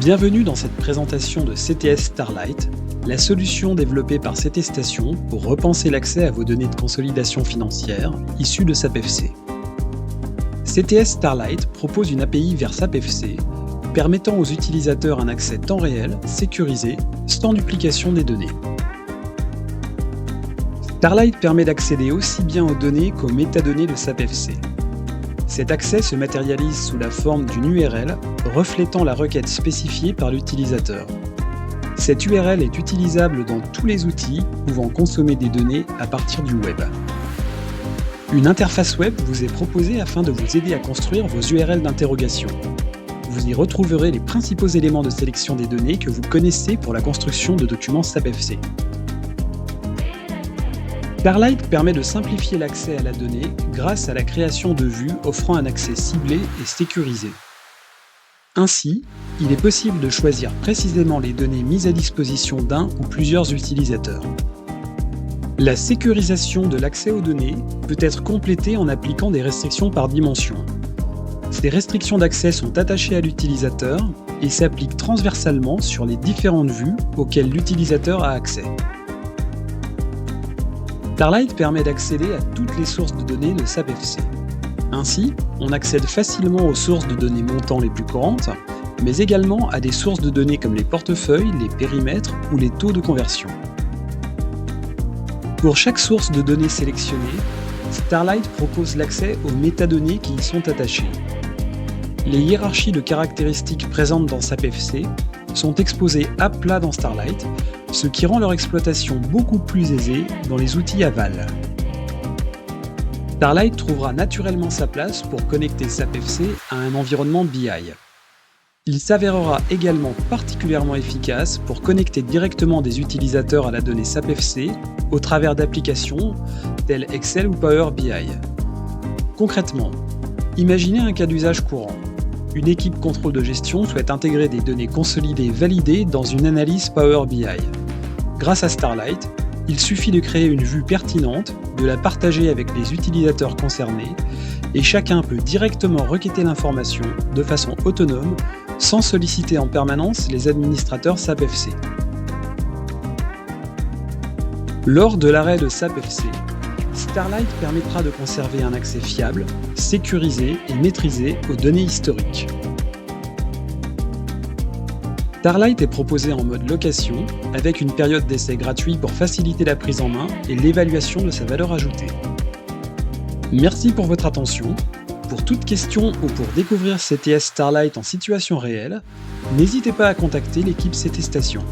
Bienvenue dans cette présentation de CTS Starlight, la solution développée par CT Station pour repenser l'accès à vos données de consolidation financière issues de SAP FC. CTS Starlight propose une API vers SAP FC, permettant aux utilisateurs un accès temps réel, sécurisé, sans duplication des données. Starlight permet d'accéder aussi bien aux données qu'aux métadonnées de SAP FC. Cet accès se matérialise sous la forme d'une URL reflétant la requête spécifiée par l'utilisateur. Cette URL est utilisable dans tous les outils pouvant consommer des données à partir du web. Une interface web vous est proposée afin de vous aider à construire vos URL d'interrogation. Vous y retrouverez les principaux éléments de sélection des données que vous connaissez pour la construction de documents SAP FC. Starlight permet de simplifier l'accès à la donnée grâce à la création de vues offrant un accès ciblé et sécurisé. Ainsi, il est possible de choisir précisément les données mises à disposition d'un ou plusieurs utilisateurs. La sécurisation de l'accès aux données peut être complétée en appliquant des restrictions par dimension. Ces restrictions d'accès sont attachées à l'utilisateur et s'appliquent transversalement sur les différentes vues auxquelles l'utilisateur a accès. Starlight permet d'accéder à toutes les sources de données de SAP FC. Ainsi, on accède facilement aux sources de données montant les plus courantes, mais également à des sources de données comme les portefeuilles, les périmètres ou les taux de conversion. Pour chaque source de données sélectionnée, Starlight propose l'accès aux métadonnées qui y sont attachées. Les hiérarchies de caractéristiques présentes dans SAP FC sont exposées à plat dans Starlight, ce qui rend leur exploitation beaucoup plus aisée dans les outils aval. Starlight trouvera naturellement sa place pour connecter SAP FC à un environnement BI. Il s'avérera également particulièrement efficace pour connecter directement des utilisateurs à la donnée SAP FC au travers d'applications telles Excel ou Power BI. Concrètement, imaginez un cas d'usage courant. Une équipe contrôle de gestion souhaite intégrer des données consolidées validées dans une analyse Power BI. Grâce à Starlight, il suffit de créer une vue pertinente, de la partager avec les utilisateurs concernés, et chacun peut directement requêter l'information de façon autonome, sans solliciter en permanence les administrateurs SAP FC. Lors de l'arrêt de SAP FC, Starlight permettra de conserver un accès fiable, sécurisé et maîtrisé aux données historiques. Starlight est proposé en mode location, avec une période d'essai gratuit pour faciliter la prise en main et l'évaluation de sa valeur ajoutée. Merci pour votre attention. Pour toute question ou pour découvrir CTS Starlight en situation réelle, n'hésitez pas à contacter l'équipe CT Station.